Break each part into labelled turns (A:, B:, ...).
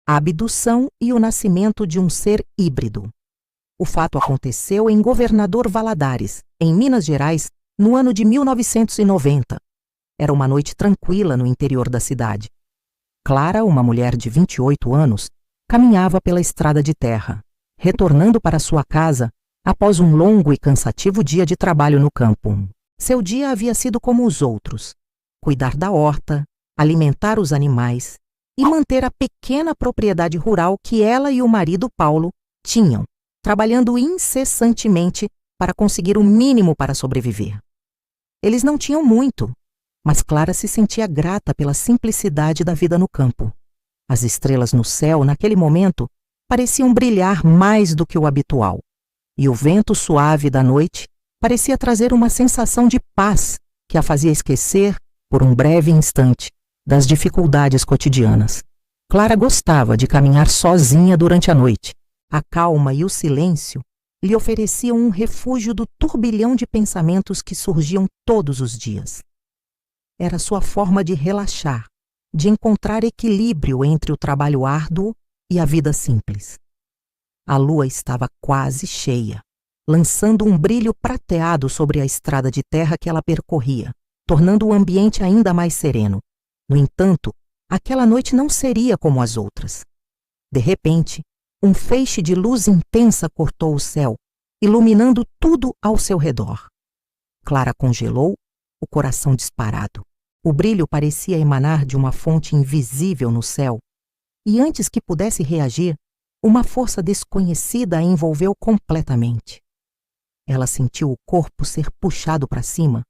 A: a abdução e o nascimento de um ser híbrido. O fato aconteceu em Governador Valadares, em Minas Gerais, no ano de 1990. Era uma noite tranquila no interior da cidade. Clara, uma mulher de 28 anos, caminhava pela estrada de terra, retornando para sua casa após um longo e cansativo dia de trabalho no campo. Seu dia havia sido como os outros: cuidar da horta, alimentar os animais e manter a pequena propriedade rural que ela e o marido Paulo tinham, trabalhando incessantemente para conseguir o mínimo para sobreviver. Eles não tinham muito, mas Clara se sentia grata pela simplicidade da vida no campo. As estrelas no céu, naquele momento, pareciam brilhar mais do que o habitual, e o vento suave da noite parecia trazer uma sensação de paz que a fazia esquecer, por um breve instante, das dificuldades cotidianas. Clara gostava de caminhar sozinha durante a noite. A calma e o silêncio lhe ofereciam um refúgio do turbilhão de pensamentos que surgiam todos os dias. Era sua forma de relaxar, de encontrar equilíbrio entre o trabalho árduo e a vida simples. A lua estava quase cheia, lançando um brilho prateado sobre a estrada de terra que ela percorria, tornando o ambiente ainda mais sereno. No entanto, aquela noite não seria como as outras. De repente, um feixe de luz intensa cortou o céu, iluminando tudo ao seu redor. Clara congelou, o coração disparado. O brilho parecia emanar de uma fonte invisível no céu, e antes que pudesse reagir, uma força desconhecida a envolveu completamente. Ela sentiu o corpo ser puxado para cima,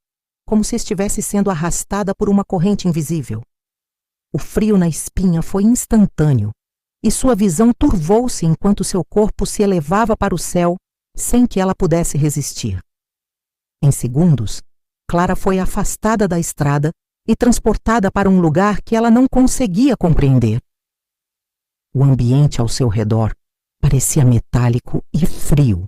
A: como se estivesse sendo arrastada por uma corrente invisível. O frio na espinha foi instantâneo, e sua visão turvou-se enquanto seu corpo se elevava para o céu sem que ela pudesse resistir. Em segundos, Clara foi afastada da estrada e transportada para um lugar que ela não conseguia compreender. O ambiente ao seu redor parecia metálico e frio,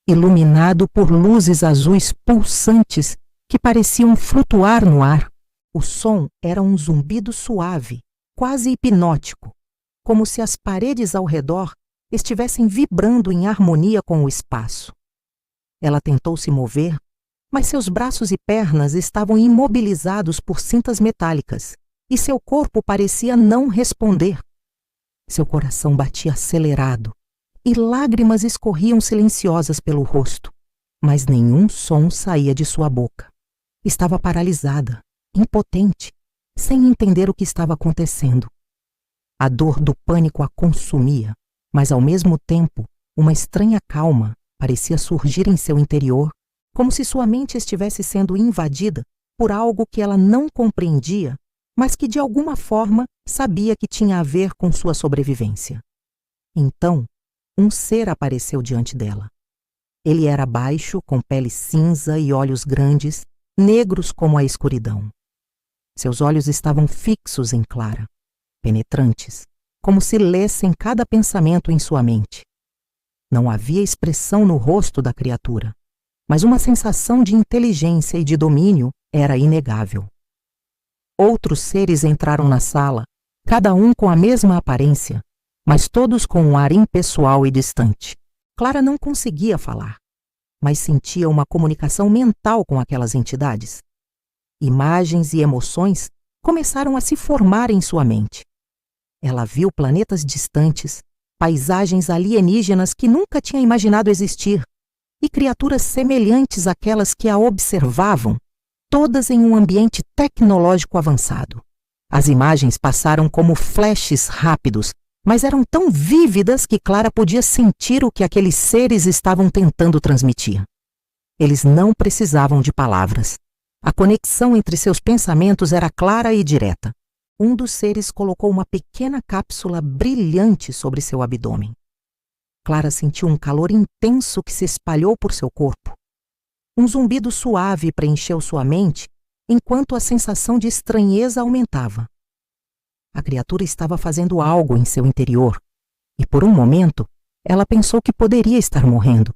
A: iluminado por luzes azuis pulsantes que pareciam flutuar no ar. O som era um zumbido suave, quase hipnótico, como se as paredes ao redor estivessem vibrando em harmonia com o espaço. Ela tentou se mover, mas seus braços e pernas estavam imobilizados por cintas metálicas, e seu corpo parecia não responder. Seu coração batia acelerado, e lágrimas escorriam silenciosas pelo rosto, mas nenhum som saía de sua boca. Estava paralisada, impotente, sem entender o que estava acontecendo. A dor do pânico a consumia, mas ao mesmo tempo, uma estranha calma parecia surgir em seu interior, como se sua mente estivesse sendo invadida por algo que ela não compreendia, mas que de alguma forma sabia que tinha a ver com sua sobrevivência. Então, um ser apareceu diante dela. Ele era baixo, com pele cinza e olhos grandes, negros como a escuridão. Seus olhos estavam fixos em Clara, penetrantes, como se lessem cada pensamento em sua mente. Não havia expressão no rosto da criatura, mas uma sensação de inteligência e de domínio era inegável. Outros seres entraram na sala, cada um com a mesma aparência, mas todos com um ar impessoal e distante. Clara não conseguia falar, mas sentia uma comunicação mental com aquelas entidades. Imagens e emoções começaram a se formar em sua mente. Ela viu planetas distantes, paisagens alienígenas que nunca tinha imaginado existir, e criaturas semelhantes àquelas que a observavam, todas em um ambiente tecnológico avançado. As imagens passaram como flashes rápidos, mas eram tão vívidas que Clara podia sentir o que aqueles seres estavam tentando transmitir. Eles não precisavam de palavras. A conexão entre seus pensamentos era clara e direta. Um dos seres colocou uma pequena cápsula brilhante sobre seu abdômen. Clara sentiu um calor intenso que se espalhou por seu corpo. Um zumbido suave preencheu sua mente, enquanto a sensação de estranheza aumentava. A criatura estava fazendo algo em seu interior, e por um momento ela pensou que poderia estar morrendo.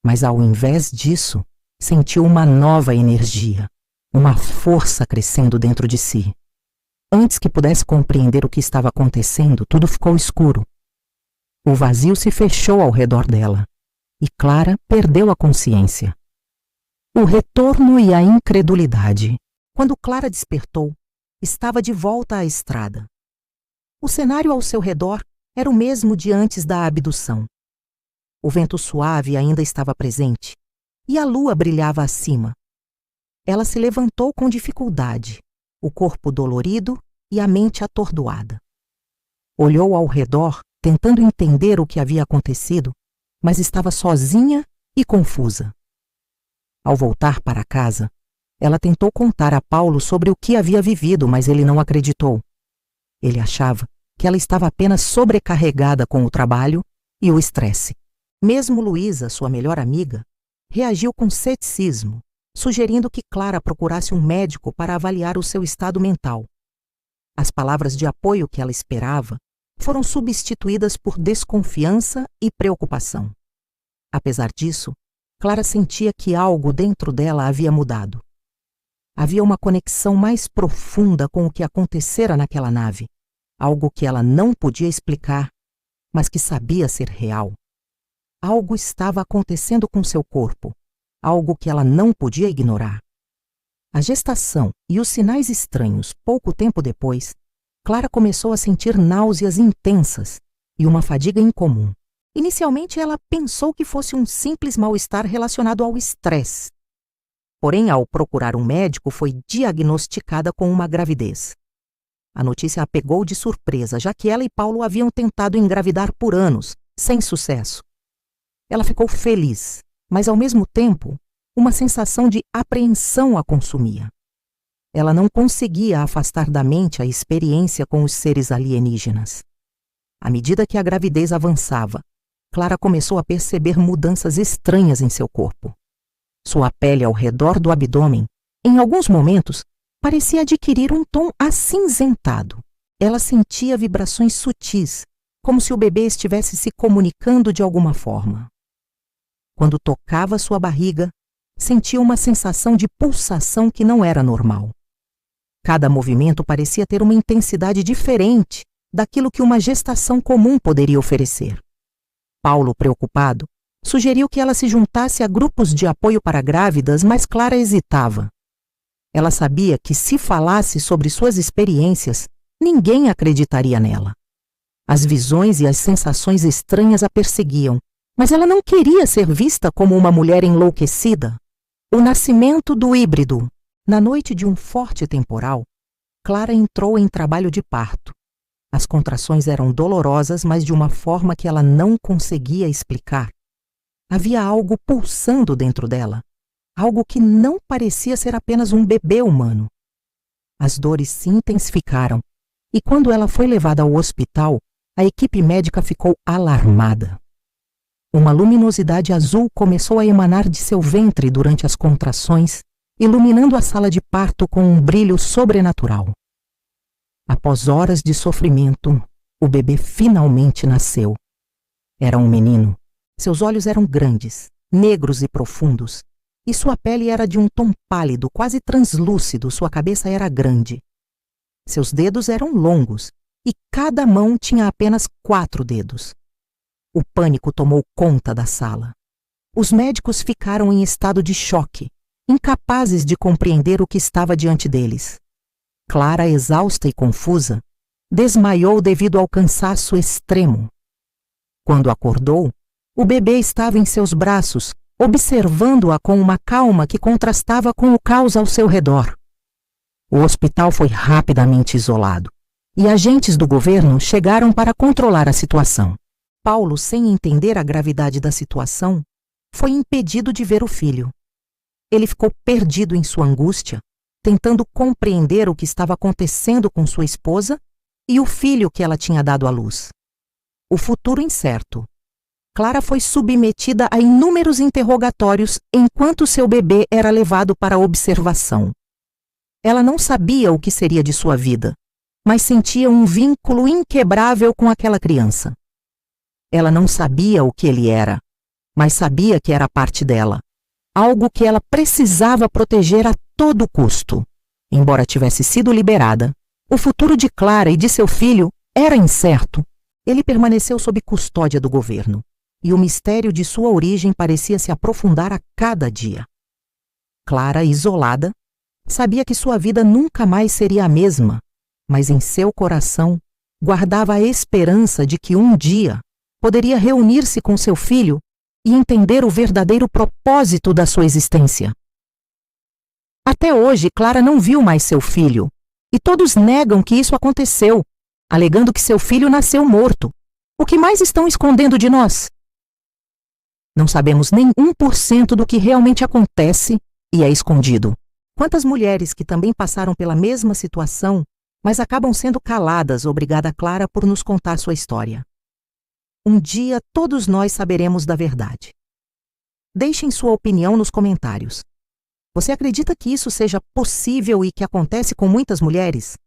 A: Mas ao invés disso, sentiu uma nova energia, uma força crescendo dentro de si. Antes que pudesse compreender o que estava acontecendo, tudo ficou escuro. O vazio se fechou ao redor dela, e Clara perdeu a consciência. O retorno e a incredulidade. Quando Clara despertou, estava de volta à estrada. O cenário ao seu redor era o mesmo de antes da abdução. O vento suave ainda estava presente, e a lua brilhava acima. Ela se levantou com dificuldade, o corpo dolorido e a mente atordoada. Olhou ao redor, tentando entender o que havia acontecido, mas estava sozinha e confusa. Ao voltar para casa, ela tentou contar a Paulo sobre o que havia vivido, mas ele não acreditou. Ele achava que ela estava apenas sobrecarregada com o trabalho e o estresse. Mesmo Luísa, sua melhor amiga, reagiu com ceticismo, sugerindo que Clara procurasse um médico para avaliar o seu estado mental. As palavras de apoio que ela esperava foram substituídas por desconfiança e preocupação. Apesar disso, Clara sentia que algo dentro dela havia mudado. Havia uma conexão mais profunda com o que acontecera naquela nave, algo que ela não podia explicar, mas que sabia ser real. Algo estava acontecendo com seu corpo, algo que ela não podia ignorar. A gestação e os sinais estranhos, pouco tempo depois, Clara começou a sentir náuseas intensas e uma fadiga incomum. Inicialmente, ela pensou que fosse um simples mal-estar relacionado ao estresse. Porém, ao procurar um médico, foi diagnosticada com uma gravidez. A notícia a pegou de surpresa, já que ela e Paulo haviam tentado engravidar por anos, sem sucesso. Ela ficou feliz, mas ao mesmo tempo, uma sensação de apreensão a consumia. Ela não conseguia afastar da mente a experiência com os seres alienígenas. À medida que a gravidez avançava, Clara começou a perceber mudanças estranhas em seu corpo. Sua pele ao redor do abdômen, em alguns momentos, parecia adquirir um tom acinzentado. Ela sentia vibrações sutis, como se o bebê estivesse se comunicando de alguma forma. Quando tocava sua barriga, sentia uma sensação de pulsação que não era normal. Cada movimento parecia ter uma intensidade diferente daquilo que uma gestação comum poderia oferecer. Paulo, preocupado, sugeriu que ela se juntasse a grupos de apoio para grávidas, mas Clara hesitava. Ela sabia que, se falasse sobre suas experiências, ninguém acreditaria nela. As visões e as sensações estranhas a perseguiam, mas ela não queria ser vista como uma mulher enlouquecida. O nascimento do híbrido. Na noite de um forte temporal, Clara entrou em trabalho de parto. As contrações eram dolorosas, mas de uma forma que ela não conseguia explicar. Havia algo pulsando dentro dela, algo que não parecia ser apenas um bebê humano. As dores se intensificaram, e quando ela foi levada ao hospital, a equipe médica ficou alarmada. Uma luminosidade azul começou a emanar de seu ventre durante as contrações, iluminando a sala de parto com um brilho sobrenatural. Após horas de sofrimento, o bebê finalmente nasceu. Era um menino. Seus olhos eram grandes, negros e profundos, e sua pele era de um tom pálido, quase translúcido. Sua cabeça era grande. Seus dedos eram longos, e cada mão tinha apenas 4 dedos. O pânico tomou conta da sala. Os médicos ficaram em estado de choque, incapazes de compreender o que estava diante deles. Clara, exausta e confusa, desmaiou devido ao cansaço extremo. Quando acordou, o bebê estava em seus braços, observando-a com uma calma que contrastava com o caos ao seu redor. O hospital foi rapidamente isolado, e agentes do governo chegaram para controlar a situação. Paulo, sem entender a gravidade da situação, foi impedido de ver o filho. Ele ficou perdido em sua angústia, tentando compreender o que estava acontecendo com sua esposa e o filho que ela tinha dado à luz. O futuro incerto. Clara foi submetida a inúmeros interrogatórios enquanto seu bebê era levado para observação. Ela não sabia o que seria de sua vida, mas sentia um vínculo inquebrável com aquela criança. Ela não sabia o que ele era, mas sabia que era parte dela, algo que ela precisava proteger a todo custo. Embora tivesse sido liberada, O futuro de Clara e de seu filho era incerto. Ele permaneceu sob custódia do governo, e o mistério de sua origem parecia se aprofundar a cada dia. Clara, isolada, sabia que sua vida nunca mais seria a mesma, mas em seu coração guardava a esperança de que um dia poderia reunir-se com seu filho e entender o verdadeiro propósito da sua existência. Até hoje, Clara não viu mais seu filho, e todos negam que isso aconteceu, alegando que seu filho nasceu morto. O que mais estão escondendo de nós? Não sabemos nem 1% do que realmente acontece e é escondido. Quantas mulheres que também passaram pela mesma situação, mas acabam sendo caladas, obrigada Clara por nos contar sua história. Um dia todos nós saberemos da verdade. Deixem sua opinião nos comentários. Você acredita que isso seja possível e que acontece com muitas mulheres?